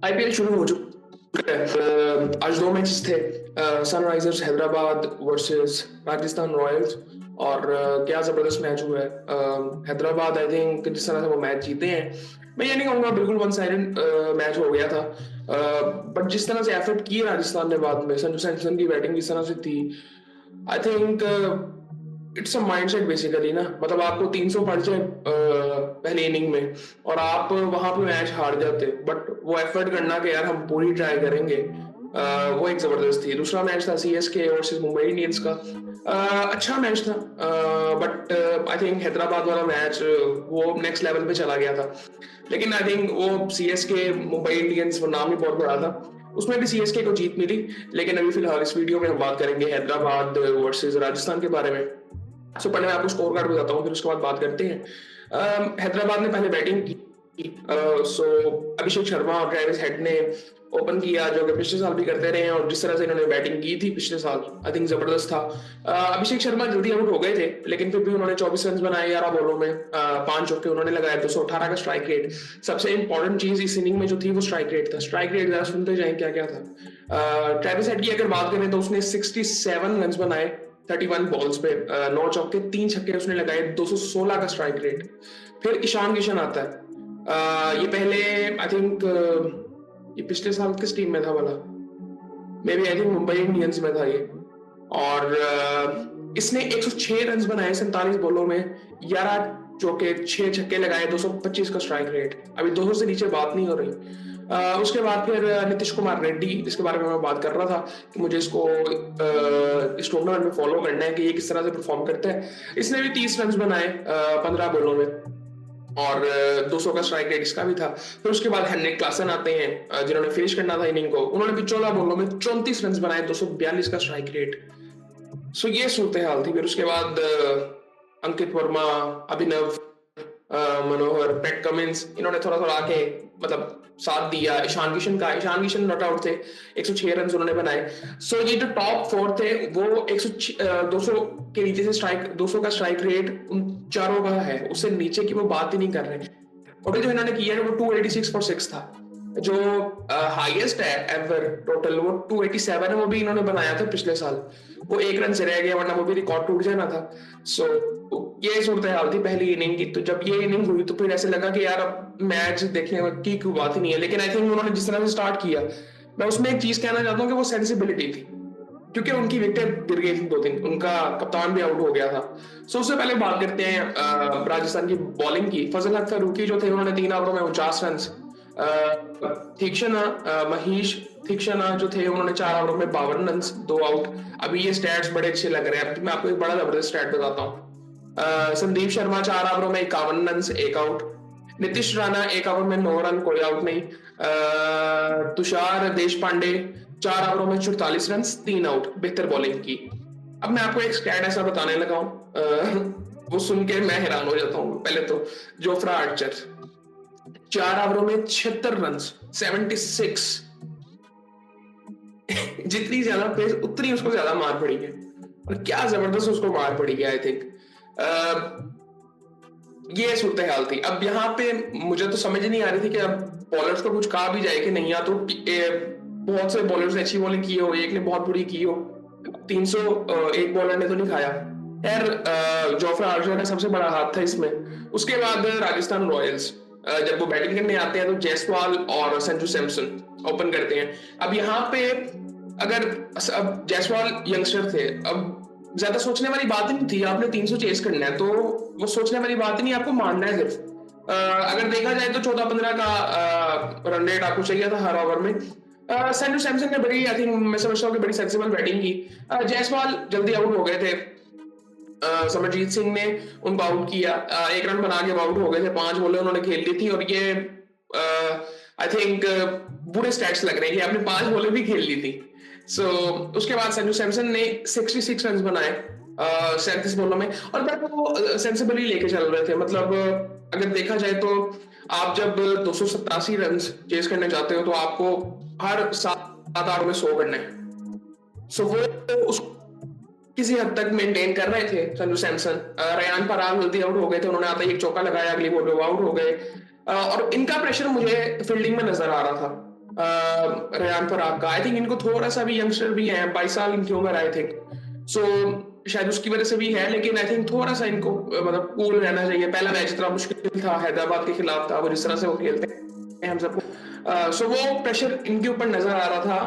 IPL शुरू हो चुका है। आज दो मैचेस थे, Sunrisers Hyderabad versus Rajasthan Royals. और क्या जबरदस्त मैच हुआ है। हैदराबाद आई थिंक जिस तरह से वो मैच जीते हैं, मैं ये नहीं कहूंगा बिल्कुल वन साइडेड मैच हो गया था, बट जिस तरह से एफर्ट की राजस्थान ने बाद में, संजू सैमसन की बैटिंग जिस तरह से थी, I think it's a mindset basically ना। मतलब आपको 300 पड़ जाए पहले इनिंग में और आप वहां पे मैच हार जाते, बट वो एफर्ट करना कि यार हम पूरी ट्राई करेंगे, वो एक जबरदस्त थी। दूसरा मैच था सीएसके वर्सेस मुंबई इंडियंस का। अच्छा मैच था, बट आई थिंक हैदराबाद वाला मैच वो नेक्स्ट लेवल पे चला गया था। लेकिन आई थिंक वो सीएसके मुंबई इंडियंस, वो नाम ही बहुत बड़ा था, उसमें भी सीएसके को जीत मिली। लेकिन अभी फिलहाल इस वीडियो में हम बात करेंगे हैदराबाद वर्सेस राजस्थान के बारे में। सो पहले मैं आपको स्कोर कार्ड बताता हूँ, फिर उसके बाद बात करते हैं। हैदराबाद ने पहले बैटिंग की। सो अभिषेक शर्मा और ट्रेविस हेड ने ओपन किया, जो कि पिछले साल भी करते रहे हैं, और जिस तरह से इन्होंने बैटिंग की थी पिछले साल, आई थिंक जबरदस्त था। अभिषेक शर्मा जल्दी आउट हो गए थे, लेकिन फिर भी उन्होंने 24 रन बनाए 11 बॉलों में, 5 चौके उन्होंने लगाए, 218 का स्ट्राइक रेट। सबसे इंपॉर्टेंट चीज इस इनिंग में जो थी वो स्ट्राइक रेट था। स्ट्राइक रेट जरा सुनते जाए क्या क्या था। ट्रेविस हेड की अगर बात करें तो उसने 67 रन बनाए 31 बॉल्स पे, 9 चौके 3 छक्के उसने लगाए, 216 का स्ट्राइक रेट। फिर ईशान किशन आता है। ये पहले आई थिंक ये पिछले साल किस टीम में था वाला, maybe I think Mumbai Indians में था ये। और इसने 106 रन बनाए 47 बॉलों में, 11 चौके 6 छक्के लगाए, 225 का स्ट्राइक रेट। अभी 200 से नीचे बात नहीं हो रही। उसके बाद फिर नीतीश कुमार रेड्डी, जिसके बारे में मैं बात कर रहा था कि मुझे इसको इस टूर्नामेंट में फॉलो करना है कि ये किस तरह से परफॉर्म करता है। इसने भी 30 रन बनाए 15 बॉलों में, और 200 का स्ट्राइक रेट इसका भी था। फिर उसके बाद हेनरिक क्लासन आते हैं, जिन्होंने फिनिश करना था इनिंग को। उन्होंने भी 14 बॉलों में 34 रन बनाए, 242 का स्ट्राइक रेट। सो ये सूरत हाल थी। फिर उसके बाद अंकित वर्मा, अभिनव, मनोहर, पैट कमिंस, इन्होंने थोड़ा थोड़ा आके मतलब साथ दिया। ईशान किशन नॉट आउट थे, 106 रन उन्होंने बनाए। सो ये जो टॉप 4 थे वो 200 के नीचे से स्ट्राइक, 200 का स्ट्राइक रेट उन चारों का है, उससे नीचे की वो बात ही नहीं कर रहे। और जो इन्होंने किया है वो 286 फॉर 6 था। जो हाईएस्ट है एवर टोटल वो 287 है, वो भी इन्होंने बनाया था पिछले साल। वो एक रन से रह गया, वरना वो भी रिकॉर्ड टूट जाना था। सो ये सूरत हाल थी पहली इनिंग की। तो जब ये इनिंग हुई तो फिर ऐसे लगा कि यार अब मैच देखने की कोई बात ही नहीं है। लेकिन आई थिंक उन्होंने जिस तरह से स्टार्ट किया, मैं उसमें एक चीज कहना चाहता हूँ कि वो सेंसिबिलिटी थी, क्योंकि उनकी विकेट गिर गई थी 2 3, उनका कप्तान भी आउट हो गया था। सो उससे पहले बात करते हैं राजस्थान की बॉलिंग की। फजल हक फारूकी जो थे, उन्होंने 3 ओवरों में 49 रन। महीश थीक्षणा जो थे, उन्होंने 4 ओवरों में 52 रन, 2 आउट। अभी ये स्टैट्स बड़े अच्छे लग रहे हैं। अभी मैं आपको एक बड़ा जबरदस्त स्टैट बताता हूँ। संदीप शर्मा 4 ओवरों में 51 run, 1 out. Nitish Rana 1 over में 9 रन, कोई आउट नहीं। तुषार देश पांडे 4 ओवरों में 44 रन, 3 आउट, बेहतर बॉलिंग की। अब मैं आपको एक स्टैट ऐसा बताने लगा हूं, वो सुन के मैं हैरान हो जाता हूँ। पहले तो जोफ्रा आर्चर 4 ओवरों में 76 रन, 76। जितनी ज्यादा पेस उतनी उसको ज्यादा मार पड़ी है, और क्या जबरदस्त उसको मार पड़ी है। आई थिंक ये सूरत हाल थी। अब यहाँ पे मुझे तो समझ नहीं आ रही थी कि अब बॉलर्स को कुछ कहा भी जाए कि नहीं, या तो बहुत से बॉलर्स ने अच्छी बॉलिंग की हो, एक ने बहुत बुरी की हो। 300 एक बॉलर ने तो नहीं खाया। यार जोफ्रा आर्चर का सबसे बड़ा हाथ था इसमें। उसके बाद राजस्थान रॉयल्स जब वो बैटिंग करने आते हैं तो जायसवाल और संजू सैमसन ओपन करते हैं। अब यहाँ पे अगर अब जायसवाल यंगस्टर थे, अब ज्यादा सोचने वाली बात ही नहीं थी। आपने 300 चेस करना है तो वो सोचने वाली बात ही नहीं, आपको मारना है सिर्फ। अगर देखा जाए तो 14-15 का रन रेट आपको चाहिए था हर ओवर में। संजू सैमसन ने बड़ी, आई थिंक मैं समझता हूँ कि बड़ी सेंसिबल बैटिंग की। जायसवाल जल्दी आउट हो गए थे। समरजीत सिंह ने उनको आउट किया, 1 रन बना के आउट हो गए थे। 5 बॉलें उन्होंने खेल ली थी, और ये आई थिंक बुरे स्टैट्स लग रहे हैं कि आपने 5 बॉलें भी खेल ली थी। सो उसके बाद संजू सैमसन ने 66 रन बनाए 37 बॉलों में, और बट वो सेंसिबली लेके चल रहे थे। मतलब अगर देखा जाए तो आप जब 287 रन चेस करने जाते हो तो आपको हर 7-8 में 100 करना है। सो वो उस किसी हद तक मेंटेन कर रहे थे संजू सैमसन। रयान पराग जल्दी आउट हो गए थे, उन्होंने आते ही एक चौका लगाया, अगली बॉल पे आउट हो गए। और इनका प्रेशर मुझे फील्डिंग में नजर आ रहा था। रेयान पराग का। आई थिंक इनको थोड़ा सा भी यंगस्टर भी है, 22 साल इनकी उम्र आई थिंक। सो शायद उसकी वजह से भी है, लेकिन आई थिंक थोड़ा सा इनको मतलब कूल रहना चाहिए। पहला मैच इतना मुश्किल था, हैदराबाद के खिलाफ था, वो जिस तरह से वो खेलते हैं हम सबको, सो वो प्रेशर इनके ऊपर नजर आ रहा था।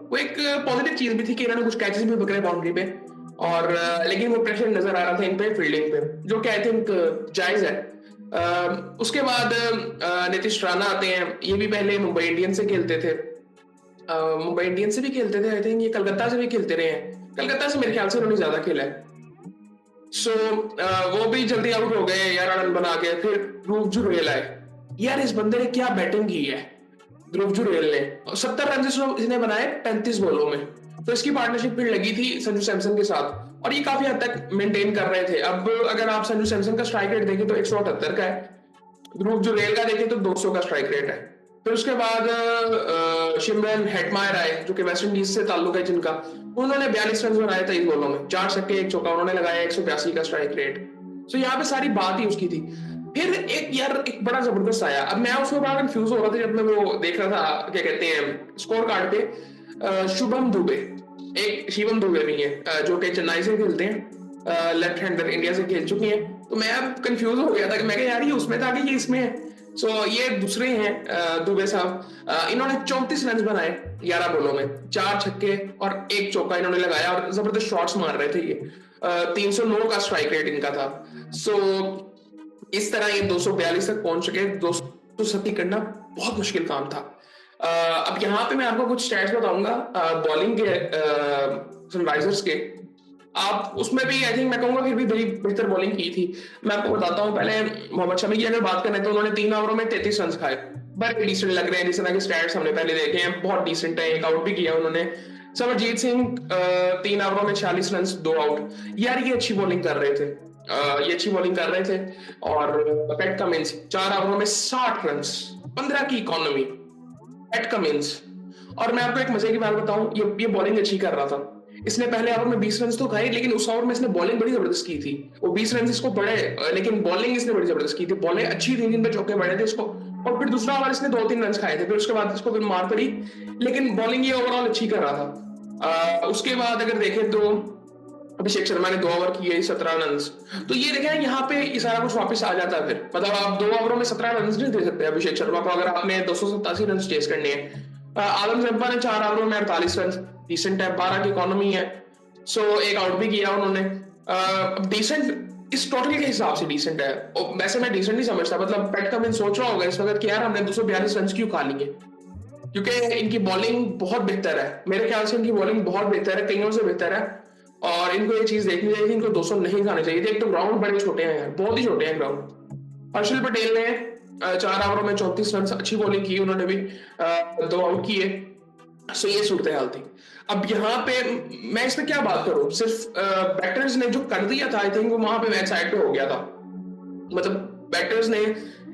वो एक पॉजिटिव चीज भी थी कि इन्होंने कुछ कैचेस भी पकड़े बाउंड्री पे, और लेकिन वो प्रेशर नजर आ रहा था इन पे फील्डिंग पे, जो कि आई थिंक जायज है। उसके बाद नीतीश राणा आते हैं। ये भी पहले मुंबई इंडियंस से खेलते थे, मुंबई इंडियंस से भी खेलते थे आई थिंक, ये कलकत्ता से भी खेलते रहे हैं। कलकत्ता से मेरे ख्याल से उन्होंने ज्यादा खेला है। सो वो भी जल्दी आउट हो गए 11 रन बना के। फिर ध्रुव जुरेल आए। यार इस बंदे ने क्या बैटिंग की है, ध्रुव जुरेल ने 70 रन इसने बनाए 35 बॉलों में। तो इसकी पार्टनरशिप फिर लगी थी संजू सैमसन के साथ, और ये काफी हद तक मेंटेन कर रहे थे। अब अगर आप संजू सैमसन का स्ट्राइक रेट देखें तो 178 का है, ध्रुव जुरेल का देखें तो 200 का स्ट्राइक रेट है। फिर उसके बाद शिमरन हेटमायर आए, जो कि वेस्ट इंडीज से ताल्लुक है जिनका। उन्होंने 42 रन बनाए 23 बॉलों में, 4 छक्के 1 चौका उन्होंने लगाया, 182 का स्ट्राइक रेट। सो यहाँ पे सारी बात ही उसकी थी। फिर एक यार एक बड़ा जबरदस्त आया। अब मैं उसमें बड़ा कंफ्यूज हो रहा था जब मैं वो देख रहा था, क्या कहते हैं स्कोर कार्ड पे, शुभम दुबे, एक शिवम दुबे भी है, जो कि चेन्नई से खेलते हैं, लेफ्ट हैंडर, इंडिया से खेल चुकी हैं। तो मैं अब कंफ्यूज हो गया था कि मैं यार ये उसमें था कि ये इसमें है। सो ये दूसरे हैं दुबे साहब। इन्होंने 34 रन बनाए 11 बॉलों में, 4 छक्के और 1 चौका इन्होंने लगाया, और जबरदस्त शॉट्स मार रहे थे ये। 309 का स्ट्राइक रेट इनका था। सो इस तरह ये 242 तक पहुंच चुके। 270 करना बहुत मुश्किल काम था। अब यहाँ पे मैं आपको कुछ स्टैट्स बताऊंगा बॉलिंग के, सनराइजर्स के। आप उसमें भी आई थिंक मैं कहूंगा फिर भी बड़ी बेहतर बॉलिंग की थी। मैं आपको बताता हूँ। पहले मोहम्मद शमी की अगर बात करें तो उन्होंने 3 ओवरों में 33 रन खाए, बड़े डिसेंट लग रहे हैं। जिस तरह के स्टैट्स हमने पहले देखे हैं बहुत डिसेंट है। एक आउट भी किया उन्होंने। समरजीत सिंह 3 ओवरों में 46 रन, 2 आउट। यार ये अच्छी बॉलिंग कर रहे थे, ये अच्छी बॉलिंग कर रहे थे। और पैट कमिंस 4 ओवरों में 60 रन, 15 की इकोनॉमी, पैट कमिंस। और मैं आपको एक मजे की बात बताऊं, ये बॉलिंग अच्छी कर रहा था। इसने पहले ओवर में 20 रन तो खाए, लेकिन उस ओवर में इसने बॉलिंग बड़ी जबरदस्त की थी। वो 20 रन इसको पड़े, लेकिन बॉलिंग इसने बड़ी जबरदस्त की थी। बॉलिंग अच्छी थी, जिन पे चौके पड़े थे इसको। और फिर दूसरा ओवर इसने 2-3 रन खाए थे, फिर उसके बाद इसको फिर मार पड़ी, लेकिन बॉलिंग ये ओवरऑल अच्छी कर रहा था। उसके बाद अगर देखें तो अभिषेक शर्मा ने 2 ओवर किए 17 रन। तो ये देखें यहाँ पे ये सारा कुछ वापस आ जाता है। फिर मतलब आप 2 ओवरों में 17 रन नहीं दे सकते अभिषेक शर्मा को, अगर आपने 287 रन चेस करने हैं। आलम जब्बा ने 4 ओवरों में 48 रन, डिसेंट है, 12 की इकोनॉमी है। सो एक आउट भी किया उन्होंने। डिसेंट इस टोटल के हिसाब से डिसेंट है। वैसे मैं डिसेंट नहीं समझता, मतलब पैट कमिंस सोच रहा होगा इस वक्त कि यार हमने 242 रन क्यों खा लिए, क्योंकि इनकी बॉलिंग बहुत बेहतर है। मेरे ख्याल से इनकी बॉलिंग बहुत बेहतर है, कईयों से बेहतर है। और इनको ये चीज देखनी चाहिए, इनको 200 नहीं खाने चाहिए थे। एक तो ग्राउंड बड़े छोटे हैं यार, बहुत ही छोटे हैं ग्राउंड। हर्षल पटेल ने 4 ओवरों में 34 रन, अच्छी बॉलिंग की उन्होंने भी, 2 आउट किए। सो ये सूरत हाल थी। अब यहाँ पे मैं इसमें क्या बात करूं, सिर्फ बैटर्स ने जो कर दिया था, आई थिंक वो वहां पे मैच साइड पे हो गया था। मतलब बैटर्स ने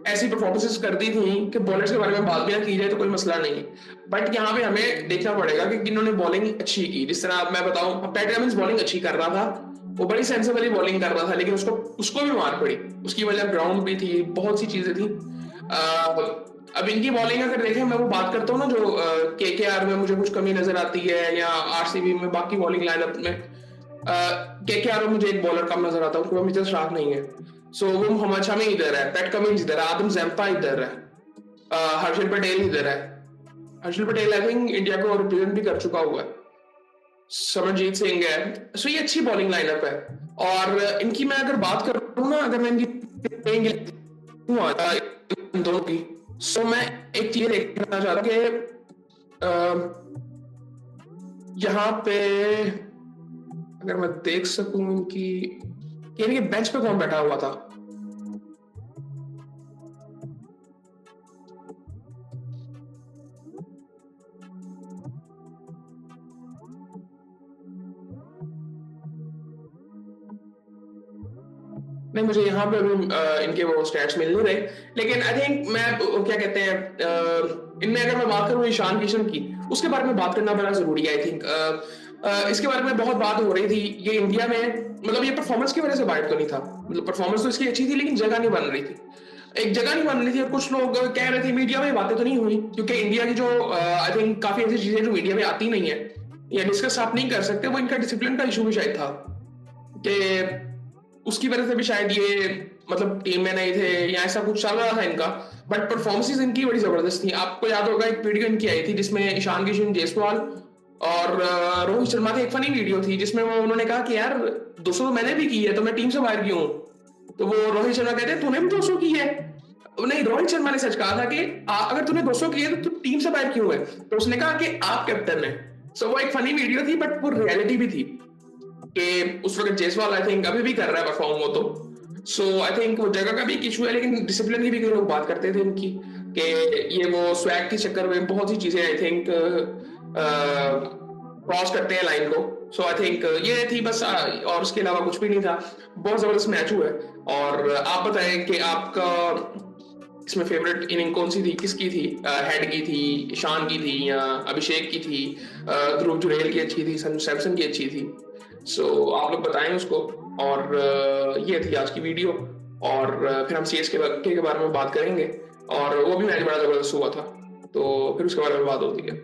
ऐसी परफॉर्मेंसेस कर दी थी कि बॉलर्स के बारे में बात भी ना की जाए तो कोई मसला नहीं है। बट यहाँ पे हमें देखना पड़ेगा कि किन्होंने बॉलिंग अच्छी की। जिस तरह अब मैं बताऊं, पैट कमिंस बॉलिंग अच्छी कर रहा था, वो बड़ी सेंसिबली बॉलिंग कर रहा था, लेकिन उसको उसको भी मार पड़ी। उसकी वजह ग्राउंड भी थी, बहुत सी चीजें थी। अब इनकी बॉलिंग अगर देखें, मैं वो बात करता हूँ ना जो केकेआर में मुझे कुछ कमी नजर आती है, या आरसीबी में बाकी बॉलिंग लाइनअप में केकेआर में मुझे एक बॉलर कम नजर आता है, मिचेल स्टार्क नहीं है। सो वो मोहम्मद शमी इधर है, पैट कमिंस इधर है, आदम जैम्पा इधर है, हर्षल पटेल इधर है। Harshal Patel I think India को रिप्रेजेंट भी कर चुका हुआ है। समरजीत सिंह है। सो ये अच्छी बॉलिंग लाइनअप है। और इनकी मैं अगर बात करूँ ना, अगर मैं इनकी दोनों की, सो मैं एक चीज देखना चाह रहा कि यहाँ पे अगर मैं देख सकूं इनकी बेंच पे कौन बैठा हुआ था। नहीं, मुझे यहाँ पे अभी इनके वो स्टैट्स मिल नहीं रहे, लेकिन आई थिंक मैं क्या कहते हैं, इनमें अगर मैं बात करूँ ईशान किशन की, उसके बारे में बात करना बड़ा जरूरी है। आई थिंक इसके बारे में बहुत बात हो रही थी। ये इंडिया में मतलब ये परफॉर्मेंस की वजह से बाइट तो नहीं था, मतलब परफॉर्मेंस तो इसकी अच्छी थी, लेकिन जगह नहीं बन रही थी। एक जगह नहीं बन रही थी और कुछ लोग कह रहे थे मीडिया में बातें तो नहीं हुई, क्योंकि इंडिया की जो आई थिंक काफी ऐसी चीजें जो मीडिया में आती नहीं है या डिस्कस आप नहीं कर सकते, वो इनका डिसिप्लिन का इशू भी शायद था कि उसकी वजह से भी शायद ये मतलब टीम में नहीं थे या ऐसा कुछ चल रहा था इनका। बट परफॉर्मेंसेस इनकी बड़ी जबरदस्त थी। आपको याद होगा एक वीडियो इनकी आई थी जिसमें ईशान किशन, जायसवाल और रोहित शर्मा की एक फनी वीडियो थी जिसमें वो उन्होंने कहा कि यार 200 तो मैंने भी की है तो मैं टीम से बाहर क्यों हूं। तो वो रोहित शर्मा कहते हैं तूने भी 200 की है। नहीं, रोहित शर्मा ने सच कहा था कि अगर तूने 200 की है तो तू टीम से बाहर क्यों है। तो उसने कहा कि आप कैप्टन है। सो वो एक फनी वीडियो थी बट वो रियलिटी भी थी कि उस वक्त जायसवाल आई थिंक अभी भी कर रहा है परफॉर्म वो तो। सो आई थिंक वो जगह का भी एक इशू है, लेकिन डिसिप्लिन की भी कई लोग बात करते थे इनकी कि ये वो स्वैग के चक्कर में बहुत सी चीजें आई थिंक क्रॉस करते हैं लाइन को। सो आई थिंक ये थी बस, और उसके अलावा कुछ भी नहीं था। बहुत जबरदस्त मैच हुआ है। और आप बताएं कि आपका इसमें फेवरेट इनिंग कौन सी थी, किसकी थी? हेड की थी, ईशान की थी या अभिषेक की थी, ध्रुव जुरेल की अच्छी थी, संजू सैमसन की अच्छी थी? सो आप लोग बताएं उसको। और ये थी आज की वीडियो। और फिर हम सीएसके के बारे में बात करेंगे और वो भी मैच बड़ा जबरदस्त हुआ था, तो फिर उसके बारे में बात होती है।